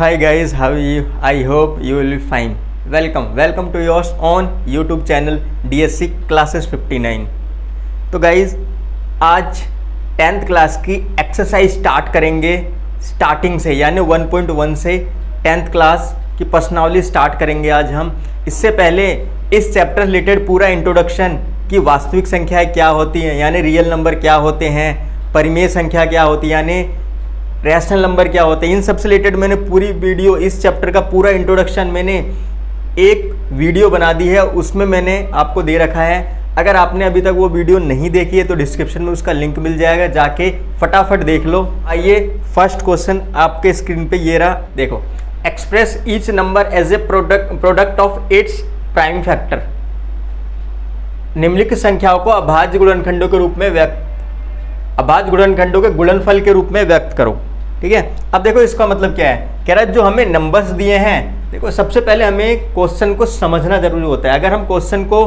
Hi guys, how are you? I hope you will be fine. Welcome to yours on YouTube channel DSC Classes 59. तो guys आज 10th class की exercise start करेंगे starting से, यानी 1.1 से 10th class की प्रश्नावली स्टार्ट करेंगे आज हम। इससे पहले इस चैप्टर रिलेटेड पूरा इंट्रोडक्शन कि वास्तविक संख्याएं क्या होती हैं, यानी रियल नंबर क्या होते हैं, परिमेय संख्या क्या होती है, यानी रैशनल नंबर क्या होते हैं, इन सब से रिलेटेड मैंने पूरी वीडियो, इस चैप्टर का पूरा इंट्रोडक्शन मैंने एक वीडियो बना दी है, उसमें मैंने आपको दे रखा है। अगर आपने अभी तक वो वीडियो नहीं देखी है तो डिस्क्रिप्शन में उसका लिंक मिल जाएगा, जाके फटाफट देख लो। आइए फर्स्ट क्वेश्चन आपके स्क्रीन पे ये रहा, देखो। Express each number as a product of its prime factor. निम्नलिखित संख्याओं को अभाज्य गुणनखंडों के रूप में अभाज्य गुणनखंडों के गुणनफल के रूप में व्यक्त करो। ठीक है, अब देखो इसका मतलब क्या है। कह रहा है जो हमें नंबर्स दिए हैं, देखो सबसे पहले हमें क्वेश्चन को समझना जरूरी होता है। अगर हम क्वेश्चन को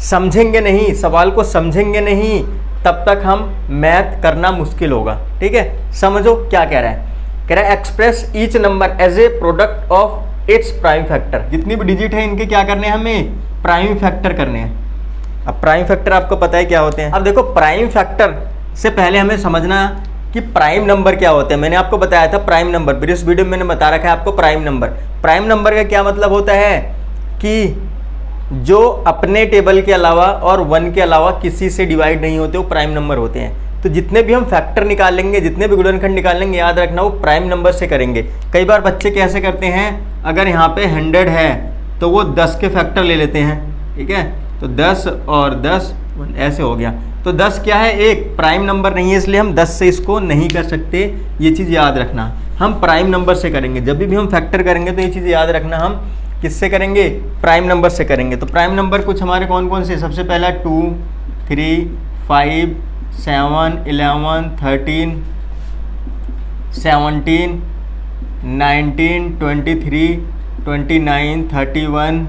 समझेंगे नहीं, सवाल को समझेंगे नहीं, तब तक हम मैथ करना मुश्किल होगा। ठीक है, समझो क्या कह रहा है। कह रहा है express each number as a product of its prime factor. जितनी भी डिजिट है इनके क्या करने हैं, हमें प्राइम फैक्टर करने हैं। अब प्राइम फैक्टर आपको पता है क्या होते हैं। अब देखो प्राइम फैक्टर से पहले हमें समझना कि प्राइम नंबर क्या होते हैं। मैंने आपको बताया था प्राइम नंबर, प्रीवियस वीडियो में मैंने बता रखा है आपको प्राइम नंबर। प्राइम नंबर का क्या मतलब होता है कि जो अपने टेबल के अलावा और 1 के अलावा किसी से डिवाइड नहीं होते, वो प्राइम नंबर होते हैं। तो जितने भी हम फैक्टर निकालेंगे, जितने भी गुणनखंड निकालेंगे, याद रखना वो प्राइम नंबर से करेंगे। कई बार बच्चे कैसे करते हैं, अगर यहाँ पे 100 है तो वो 10 के फैक्टर ले लेते हैं। ठीक है, तो 10 और 10 ऐसे हो गया। तो 10 क्या है, एक प्राइम नंबर नहीं है, इसलिए हम 10 से इसको नहीं कर सकते। ये चीज़ याद रखना, हम प्राइम नंबर से करेंगे। जब भी हम फैक्टर करेंगे तो ये चीज़ याद रखना, हम किससे करेंगे, प्राइम नंबर से करेंगे। तो प्राइम नंबर कुछ हमारे कौन कौन से, सबसे पहला 2, 3, 5, 7, 11, 13, 17, 19, 23, 29, 31,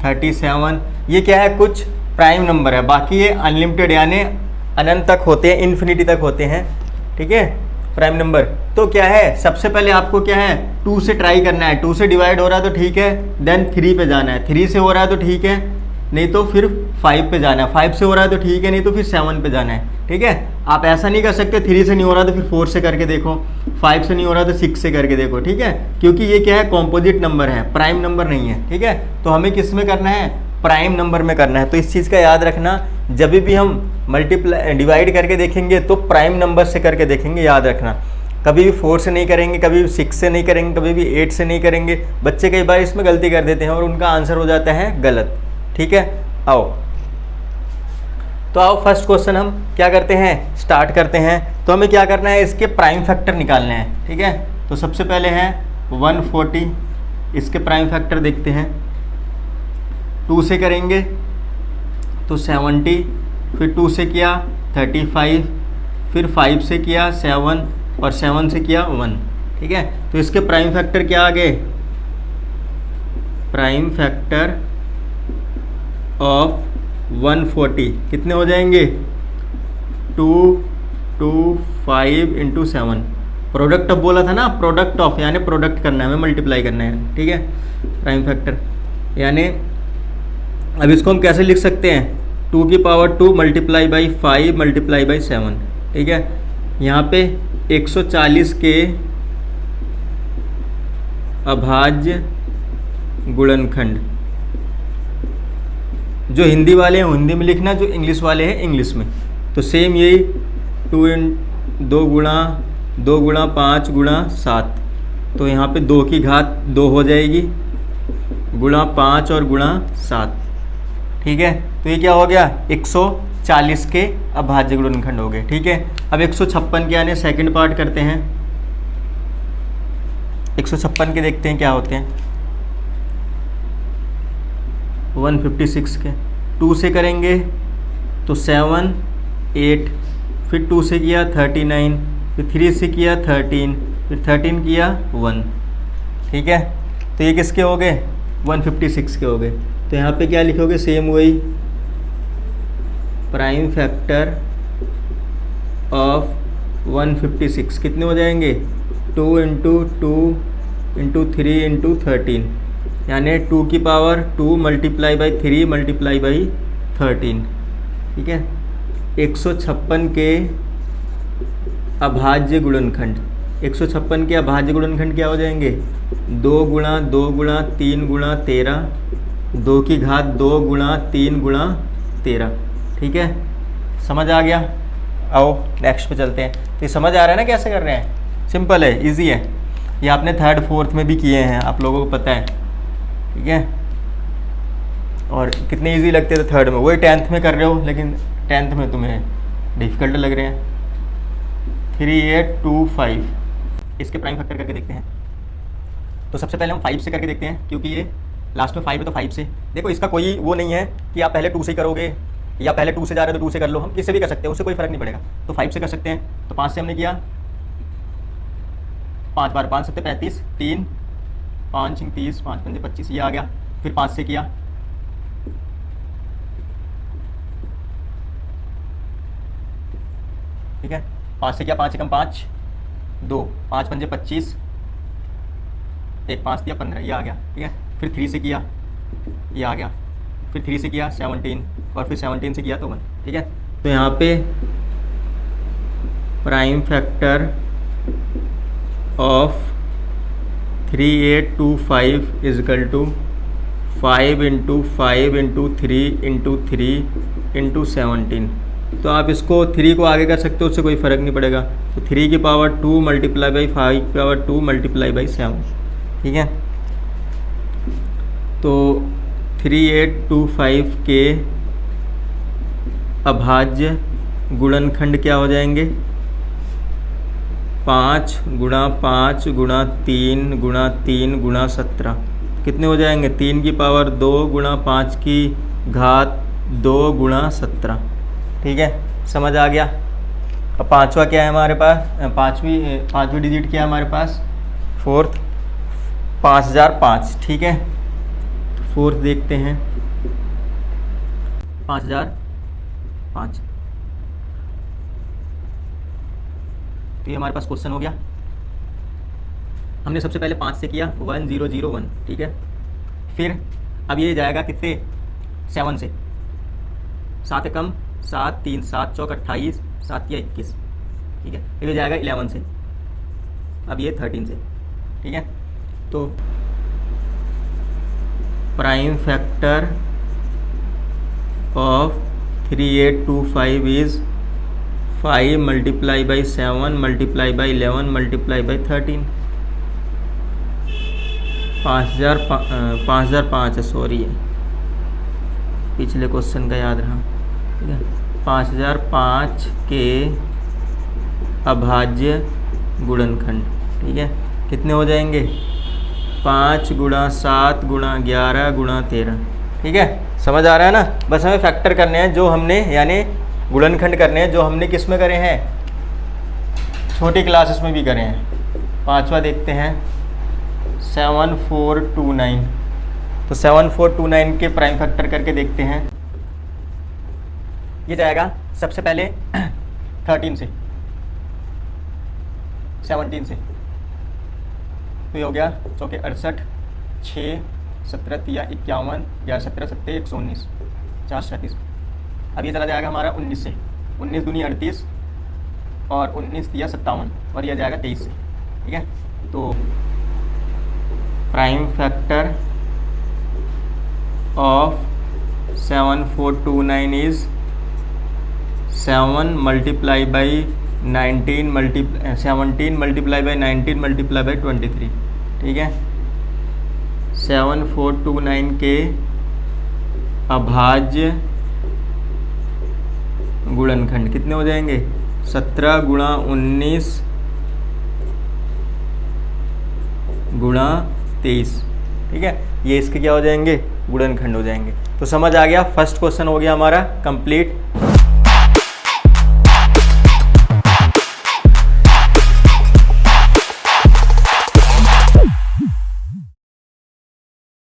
37, ये क्या है, कुछ प्राइम नंबर है। बाकी ये अनलिमिटेड यानी अनंत तक होते हैं, इन्फिनिटी तक होते हैं। ठीक है, प्राइम नंबर। तो क्या है, सबसे पहले आपको क्या है, 2 से ट्राई करना है। 2 से डिवाइड हो रहा है तो ठीक है, देन 3 पे जाना है। 3 से हो रहा है तो ठीक है, नहीं तो फिर 5 पे जाना है। 5 से हो रहा है तो ठीक है, नहीं तो फिर 7 पे जाना है। ठीक है, आप ऐसा नहीं कर सकते 3 से नहीं हो रहा तो फिर 4 से करके देखो, 5 से नहीं हो रहा तो 6 से करके देखो। ठीक है, क्योंकि ये क्या है, कॉम्पोजिट नंबर है, प्राइम नंबर नहीं है। ठीक है, तो हमें किस में करना है, प्राइम नंबर में करना है। तो इस चीज़ का याद रखना, जब भी हम मल्टीप्लाई डिवाइड करके देखेंगे तो प्राइम नंबर से करके देखेंगे, याद रखना। कभी भी 4 से नहीं करेंगे, कभी भी 6 से नहीं करेंगे, कभी भी 8 से नहीं करेंगे। बच्चे कई बार इसमें गलती कर देते हैं और उनका आंसर हो जाता है गलत। ठीक है, आओ तो आओ फर्स्ट क्वेश्चन हम क्या करते हैं, स्टार्ट करते हैं। तो हमें क्या करना है, इसके प्राइम फैक्टर निकालने हैं। ठीक है, तो सबसे पहले है 140, इसके प्राइम फैक्टर देखते हैं। 2 से करेंगे तो 70, फिर 2 से किया 35, फिर 5 से किया 7 और 7 से किया 1। ठीक है, तो इसके प्राइम फैक्टर क्या आ गए, प्राइम फैक्टर ऑफ 140 कितने हो जाएंगे, 2, 2, 5 इंटू 7। प्रोडक्ट ऑफ बोला था ना, प्रोडक्ट ऑफ यानी प्रोडक्ट करना है, हमें मल्टीप्लाई करना है। ठीक है, प्राइम फैक्टर यानी अब इसको हम कैसे लिख सकते हैं, 2 की power 2 multiply by 5 multiply by 7। ठीक है, यहाँ पे 140 के अभाज्य गुणनखंड, जो हिंदी वाले हैं हिंदी में लिखना, जो इंग्लिश वाले हैं इंग्लिश में। तो सेम यही 2 गुणा 5 गुणा 7, तो यहाँ पे 2 की घात 2 हो जाएगी, गुणा 5 और गुणा 7। ठीक है, तो ये क्या हो गया, 140 के अभाज्य गुणनखंड हो गए। ठीक है, अब 156 के आने सेकंड पार्ट करते हैं। 156 के देखते हैं क्या होते हैं। 156 के 2 से करेंगे तो 7, 8, फिर 2 से किया 39, फिर 3 से किया 13, फिर 13 किया 1। ठीक है, तो ये किसके हो गए, 156 के हो गए। तो यहाँ पे क्या लिखोगे, सेम वही प्राइम फैक्टर ऑफ 156 कितने हो जाएंगे, 2 इंटू 2 इंटू 3 इंटू 13, यानी 2 की power 2 multiply by 3 multiply by 13, ठीक है। 156 के अभाज्य गुणनखंड, 156 के अभाज्य गुणनखंड क्या हो जाएंगे? 2 गुणा 2 गुणा 3 गुणा 13, 2 की घात 2 गुणा 3 गुणा 13, ठीक है। समझ आ गया? आओ नेक्स्ट पे चलते हैं। तो ये समझ आ रहा है ना कैसे कर रहे हैं? सिंपल है, इजी है। ये आपने थर्ड फोर्थ में भी किए हैं, आप लोगों को पता है, ठीक है। और कितने इजी लगते थे थर्ड में, वही 10th में कर रहे हो, लेकिन 10th में तुम्हें डिफ़िकल्ट लग रहे हैं। 3825, इसके प्राइम फैक्टर करके देखते हैं। तो सबसे पहले हम 5 से करके देखते हैं, क्योंकि ये लास्ट में 5 है तो 5 से। देखो इसका कोई वो नहीं है कि आप पहले 2 से करोगे या पहले 2 से जा रहे हो तो 2 से कर लो, हम किससे भी कर सकते हैं, उससे कोई फ़र्क नहीं पड़ेगा। तो 5 से कर सकते हैं। तो 5 से हमने किया, 5 बार 5 7 35, 3 5 30, 5 5 25, ये आ गया। फिर 5 से किया, ठीक है। 5 से किया, 5 एकम 5, 2 5 5 25, 1 5 दिया 15, ये आ गया, ठीक है। फिर 3 से किया, ये आ गया। फिर 3 से किया 17, और फिर 17 से किया तो 1, ठीक है। तो यहाँ पे prime factor of 3825 is equal to 5 into 5 into 3 into 3 into 17। तो आप इसको 3 को आगे कर सकते हो, उससे कोई फ़र्क नहीं पड़ेगा। तो 3 की पावर 2 मल्टीप्लाई बाई 5 की पावर 2 मल्टीप्लाई बाई 7, ठीक है। तो 3825 के अभाज्य गुणनखंड क्या हो जाएंगे? 5 गुणा 5 गुणा 3 गुणा 3 गुणा 17, कितने हो जाएंगे? 3 की पावर 2 गुणा 5 की घात 2 गुणा 17, ठीक है। समझ आ गया? अब पाँचवा क्या है हमारे पास? पाँचवी डिजिट क्या है हमारे पास? फोर्थ, 5005, ठीक है। तो फोर्थ देखते हैं, 5005। तो ये हमारे पास क्वेश्चन हो गया। हमने सबसे पहले 5 से किया, 1001, ठीक है। फिर अब ये जाएगा कितने? 7 से, 7 एकम 7, 3 7 चौक 28, 7 या 21, ठीक है। फिर ये जाएगा 11 से, अब ये 13 से, ठीक है। तो prime factor of 3825 is 5 multiply by 7 multiply by 11 multiply by 13। 5005 है, सॉरी है, पिछले क्वेश्चन का याद रहा, ठीक है। 5005 के अभाज्य गुणनखंड, ठीक है, कितने हो जाएंगे? 5 गुणा 7 गुणा 11 गुणा 13, ठीक है। समझ आ रहा है ना? बस हमें फैक्टर करने हैं जो हमने, यानी गुणनखंड करने हैं जो हमने किस में करे हैं? छोटी क्लासेस में भी करे हैं। पांचवा देखते हैं, 7429। तो 7429 के प्राइम फैक्टर करके देखते हैं। ये जाएगा सबसे पहले 13 से, 17 से, तो ये हो गया चौके 68, 6 17 या 51 या 17 7 119 4 37। अब ये चला जाएगा हमारा 19 से, 19 दूनी 38 और 19 दिया 57, और यह जाएगा 23 से, ठीक है। तो prime factor of 7429 is 7 multiply by 17 multiply by 19 multiply by 23, ठीक है। 7429 के अभाज्य गुणनखंड कितने हो जाएंगे? 17 गुणा 19 गुणा 23, ठीक है। ये इसके क्या हो जाएंगे? गुणनखंड हो जाएंगे। तो समझ आ गया, फर्स्ट क्वेश्चन हो गया हमारा कंप्लीट।